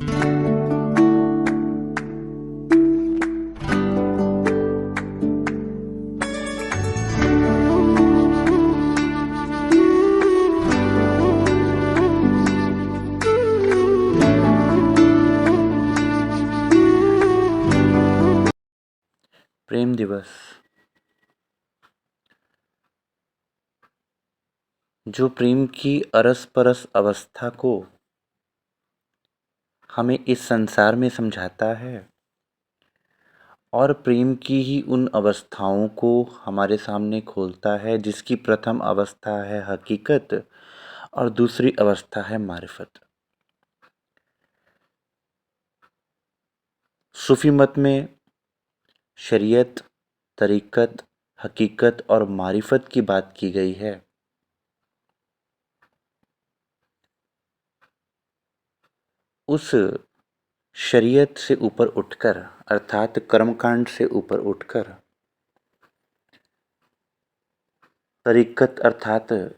प्रेम दिवस जो प्रेम की अरस परस अवस्था को हमें इस संसार में समझाता है और प्रेम की ही उन अवस्थाओं को हमारे सामने खोलता है जिसकी प्रथम अवस्था है हकीकत और दूसरी अवस्था है मारिफत। सूफी मत में शरीयत, तरीक़त, हकीकत और मारिफत की बात की गई है। उस शरीयत से ऊपर उठकर अर्थात कर्मकांड से ऊपर उठकर तरीक़त अर्थात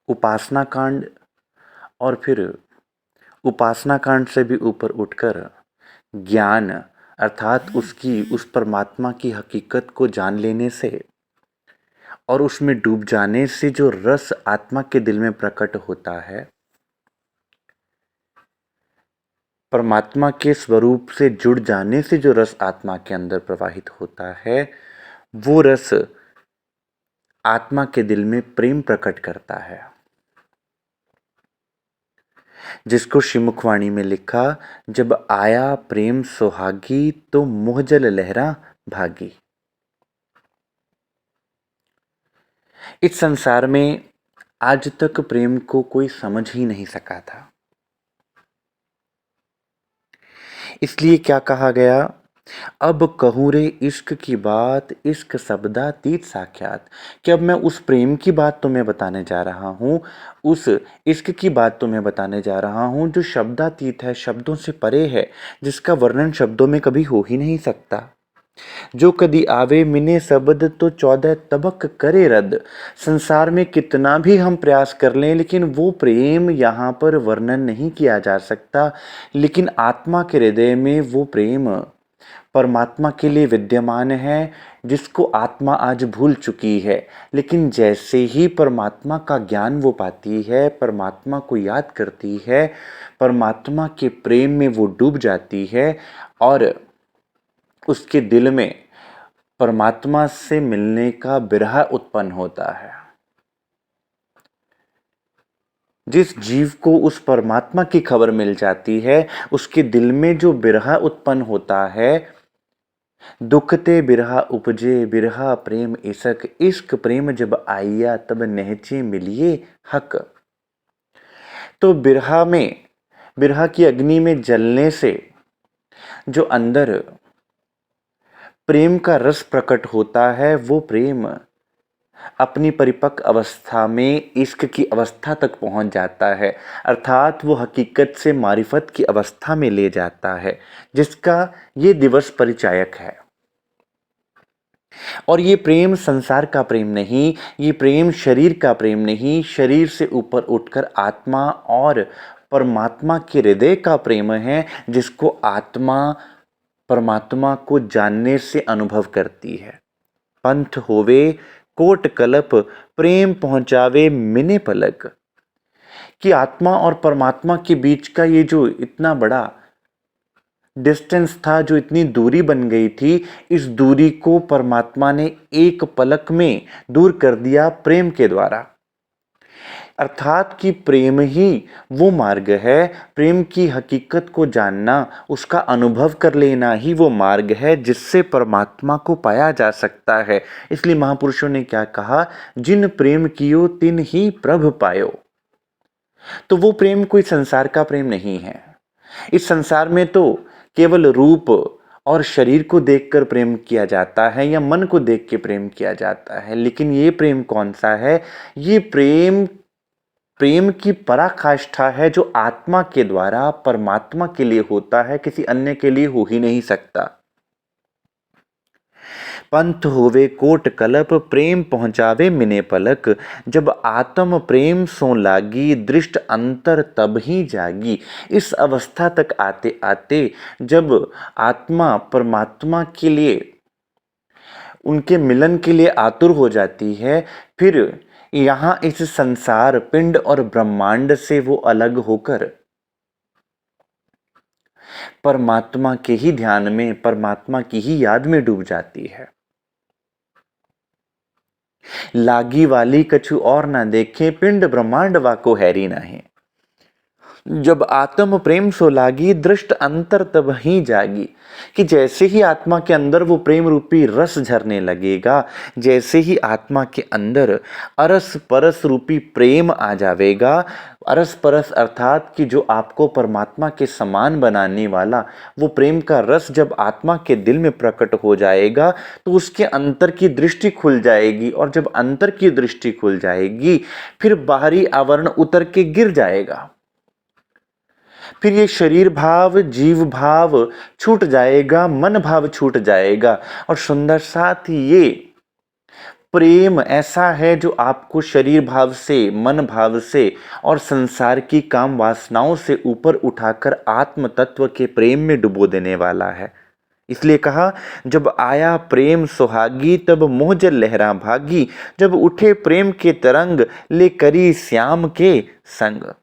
उपासना कांड और फिर उपासना कांड से भी ऊपर उठकर ज्ञान अर्थात उस परमात्मा की हकीकत को जान लेने से और उसमें डूब जाने से जो रस आत्मा के दिल में प्रकट होता है, परमात्मा के स्वरूप से जुड़ जाने से जो रस आत्मा के अंदर प्रवाहित होता है, वो रस आत्मा के दिल में प्रेम प्रकट करता है, जिसको श्रीमुखवाणी में लिखा, जब आया प्रेम सुहागी तो मोहजल लहरा भागी। इस संसार में आज तक प्रेम को कोई समझ ही नहीं सका था। इसलिए क्या कहा गया, अब कहूँ रे इश्क की बात, इश्क शब्दातीत साक्षात। कि अब मैं उस प्रेम की बात तुम्हें बताने जा रहा हूँ, उस इश्क की बात तुम्हें बताने जा रहा हूँ जो शब्दातीत है, शब्दों से परे है, जिसका वर्णन शब्दों में कभी हो ही नहीं सकता। जो कदी आवे मिने शब्द तो 14 तबक करे रद। संसार में कितना भी हम प्रयास कर लें लेकिन वो प्रेम यहाँ पर वर्णन नहीं किया जा सकता। लेकिन आत्मा के हृदय में वो प्रेम परमात्मा के लिए विद्यमान है, जिसको आत्मा आज भूल चुकी है। लेकिन जैसे ही परमात्मा का ज्ञान वो पाती है, परमात्मा को याद करती है, परमात्मा के प्रेम में वो डूब जाती है और उसके दिल में परमात्मा से मिलने का विरह उत्पन्न होता है। जिस जीव को उस परमात्मा की खबर मिल जाती है, उसके दिल में जो विरह उत्पन्न होता है, दुखते बिरहा उपजे बिरहा प्रेम इशक, इश्क प्रेम जब आइया तब नहचे मिलिए हक। तो बिरहा की अग्नि में जलने से जो अंदर प्रेम का रस प्रकट होता है, वो प्रेम अपनी परिपक्व अवस्था में इश्क की अवस्था तक पहुंच जाता है, अर्थात वो हकीकत से मारिफत की अवस्था में ले जाता है, जिसका ये दिवस परिचायक है। और ये प्रेम संसार का प्रेम नहीं, ये प्रेम शरीर का प्रेम नहीं, शरीर से ऊपर उठकर आत्मा और परमात्मा के हृदय का प्रेम है, जिसको आत्मा परमात्मा को जानने से अनुभव करती है। पंथ होवे कोट कलप प्रेम पहुंचावे मिने पलक। कि आत्मा और परमात्मा के बीच का ये जो इतना बड़ा डिस्टेंस था, जो इतनी दूरी बन गई थी, इस दूरी को परमात्मा ने एक पलक में दूर कर दिया प्रेम के द्वारा। अर्थात कि प्रेम ही वो मार्ग है, प्रेम की हकीकत को जानना, उसका अनुभव कर लेना ही वो मार्ग है जिससे परमात्मा को पाया जा सकता है। इसलिए महापुरुषों ने क्या कहा, जिन प्रेम कियो तिन ही प्रभ पायो। तो वो प्रेम कोई संसार का प्रेम नहीं है। इस संसार में तो केवल रूप और शरीर को देखकर प्रेम किया जाता है या मन को देख के प्रेम किया जाता है, लेकिन ये प्रेम कौन सा है? ये प्रेम की पराकाष्ठा है जो आत्मा के द्वारा परमात्मा के लिए होता है, किसी अन्य के लिए हो ही नहीं सकता। पंथ होवे कोट कलप, प्रेम पहुँचावे मिने पलक। जब आत्म प्रेम सो लागी, दृष्ट अंतर तब ही जागी। इस अवस्था तक आते आते जब आत्मा परमात्मा के लिए, उनके मिलन के लिए आतुर हो जाती है, फिर यहाँ इस संसार पिंड और ब्रह्मांड से वो अलग होकर परमात्मा के ही ध्यान में, परमात्मा की ही याद में डूब जाती है। लागी वाली कछु और ना देखे, पिंड ब्रह्मांड वाको हैरी नाही। जब आत्म प्रेम सो लागी, दृष्ट अंतर तब ही जागी। कि जैसे ही आत्मा के अंदर वो प्रेम रूपी रस झरने लगेगा, जैसे ही आत्मा के अंदर अरस परस रूपी प्रेम आ जाएगा, अरस परस अर्थात कि जो आपको परमात्मा के समान बनाने वाला वो प्रेम का रस जब आत्मा के दिल में प्रकट हो जाएगा, तो उसके अंतर की दृष्टि खुल जाएगी। और जब अंतर की दृष्टि खुल जाएगी, फिर बाहरी आवरण उतर के गिर जाएगा। फिर ये शरीर भाव, जीव भाव छूट जाएगा, मन भाव छूट जाएगा। और सुंदर साथ ये प्रेम ऐसा है जो आपको शरीर भाव से, मन भाव से और संसार की काम वासनाओं से ऊपर उठाकर आत्म तत्व के प्रेम में डुबो देने वाला है। इसलिए कहा, जब आया प्रेम सुहागी, तब मोह जल लहरा भागी। जब उठे प्रेम के तरंग, ले करी श्याम के संग।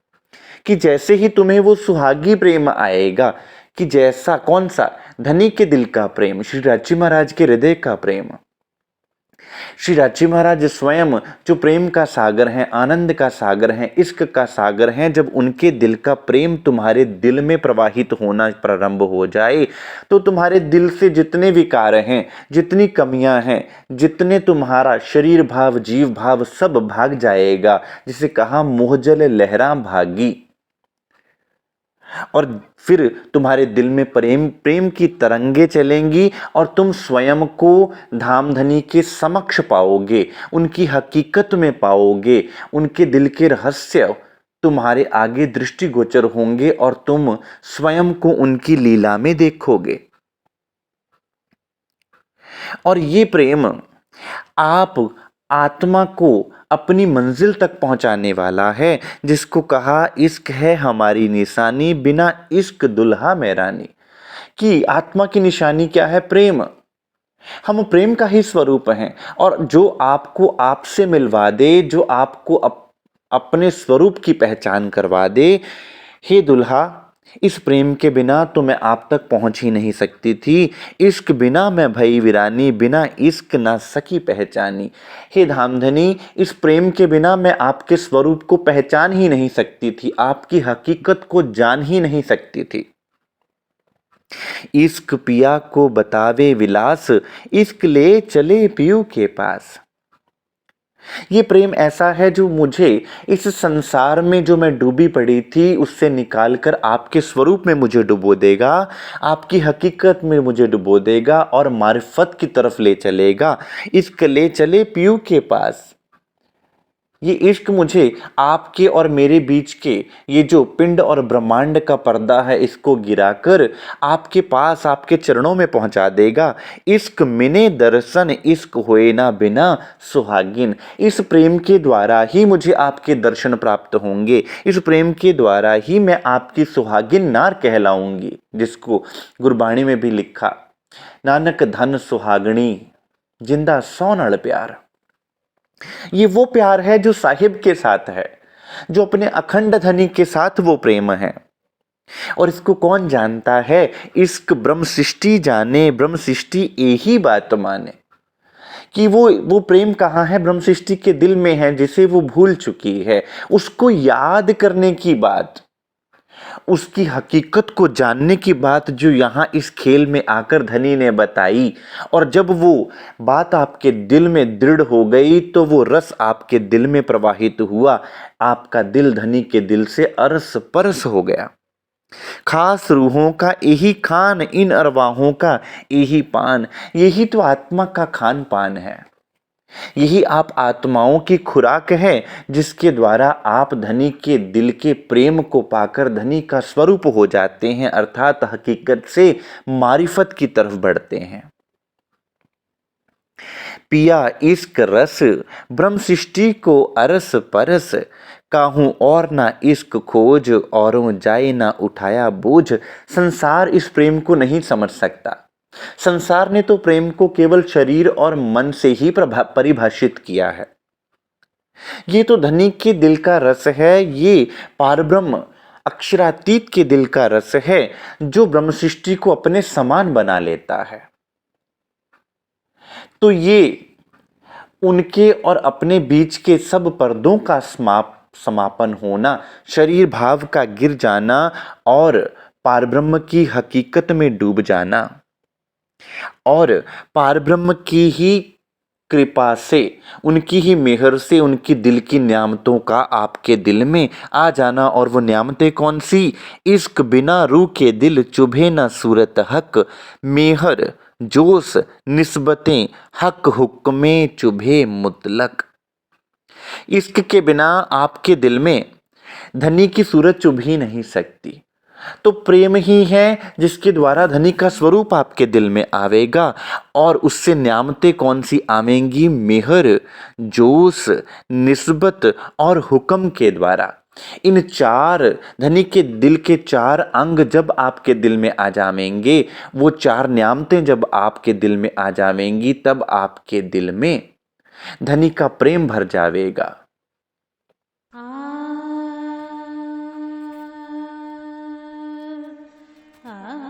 कि जैसे ही तुम्हें वो सुहागी प्रेम आएगा, कि जैसा कौन सा, धनी के दिल का प्रेम, श्री राजी महाराज के हृदय का प्रेम। श्री राजी महाराज स्वयं जो प्रेम का सागर हैं, आनंद का सागर हैं, इश्क का सागर हैं, जब उनके दिल का प्रेम तुम्हारे दिल में प्रवाहित होना प्रारंभ हो जाए, तो तुम्हारे दिल से जितने विकार हैं, जितनी कमियां हैं, जितने तुम्हारा शरीर भाव, जीव भाव सब भाग जाएगा। जिसे कहा मोहजल लहरा भागी। और फिर तुम्हारे दिल में प्रेम की तरंगे चलेंगी और तुम स्वयं को धामधनी के समक्ष पाओगे, उनकी हकीकत में पाओगे, उनके दिल के रहस्य तुम्हारे आगे दृष्टिगोचर होंगे और तुम स्वयं को उनकी लीला में देखोगे। और ये प्रेम आप आत्मा को अपनी मंजिल तक पहुंचाने वाला है, जिसको कहा इश्क है हमारी निशानी, बिना इश्क दुल्हा में रानी। कि आत्मा की निशानी क्या है? प्रेम। हम प्रेम का ही स्वरूप हैं। और जो आपको आपसे मिलवा दे, जो आपको अपने स्वरूप की पहचान करवा दे, हे दुल्हा, इस प्रेम के बिना तो मैं आप तक पहुंच ही नहीं सकती थी। इश्क बिना मैं भई वीरानी, बिना इश्क ना सकी पहचानी। हे धामधनी, इस प्रेम के बिना मैं आपके स्वरूप को पहचान ही नहीं सकती थी, आपकी हकीकत को जान ही नहीं सकती थी। इश्क पिया को बतावे विलास, इश्क ले चले पियू के पास। ये प्रेम ऐसा है जो मुझे इस संसार में जो मैं डूबी पड़ी थी उससे निकालकर आपके स्वरूप में मुझे डुबो देगा, आपकी हकीकत में मुझे डुबो देगा और मारिफत की तरफ ले चलेगा। इश्क ले चले पियू के पास। ये इश्क मुझे आपके और मेरे बीच के ये जो पिंड और ब्रह्मांड का पर्दा है, इसको गिराकर आपके पास, आपके चरणों में पहुंचा देगा। इश्क मिने दर्शन, इश्क होए ना बिना सुहागिन। इस प्रेम के द्वारा ही मुझे आपके दर्शन प्राप्त होंगे, इस प्रेम के द्वारा ही मैं आपकी सुहागिन नार कहलाऊंगी। जिसको गुरबाणी में भी लिखा, नानक धन सुहागणी, जिंदा सोनड़ प्यार। ये वो प्यार है जो साहिब के साथ है, जो अपने अखंड धनी के साथ वो प्रेम है। और इसको कौन जानता है? इश्क ब्रह्म सृष्टि जाने, ब्रह्म सृष्टि यही बात माने। कि वो प्रेम कहाँ है? ब्रह्म सृष्टि के दिल में है, जिसे वो भूल चुकी है। उसको याद करने की बात, उसकी हकीकत को जानने की बात जो यहाँ इस खेल में आकर धनी ने बताई। और जब वो बात आपके दिल में दृढ़ हो गई, तो वो रस आपके दिल में प्रवाहित हुआ। आपका दिल धनी के दिल से अरस परस हो गया। खास रूहों का यही खान, इन अरवाहों का यही पान। यही तो आत्मा का खान पान है, यही आप आत्माओं की खुराक है, जिसके द्वारा आप धनी के दिल के प्रेम को पाकर धनी का स्वरूप हो जाते हैं, अर्थात हकीकत से मारिफत की तरफ बढ़ते हैं। पिया इश्क रस ब्रह्म सृष्टि को अरस परस, काहूँ और ना इश्क खोज औरों जाए ना उठाया बोझ। संसार इस प्रेम को नहीं समझ सकता। संसार ने तो प्रेम को केवल शरीर और मन से ही परिभाषित किया है। ये तो धनी के दिल का रस है, ये पारब्रह्म अक्षरातीत के दिल का रस है, जो ब्रह्म सृष्टि को अपने समान बना लेता है। तो ये उनके और अपने बीच के सब पर्दों का समापन होना, शरीर भाव का गिर जाना और पारब्रह्म की हकीकत में डूब जाना, और पारब्रह्म की ही कृपा से, उनकी ही मेहर से, उनकी दिल की न्यामतों का आपके दिल में आ जाना। और वो न्यामतें कौन सी? इश्क बिना रूह के दिल चुभे न सूरत हक, मेहर जोश निस्बतें हक हुक्मे चुभे मुतलक। इश्क के बिना आपके दिल में धनी की सूरत चुभ ही नहीं सकती। तो प्रेम ही है जिसके द्वारा धनी का स्वरूप आपके दिल में आवेगा, और उससे न्यामतें कौन सी आवेंगी? मेहर जोश निस्बत और हुक्म के द्वारा। इन चार धनी के दिल के चार अंग जब आपके दिल में आ जावेंगे, वो चार न्यामतें जब आपके दिल में आ जावेंगी, तब आपके दिल में धनी का प्रेम भर जावेगा। आ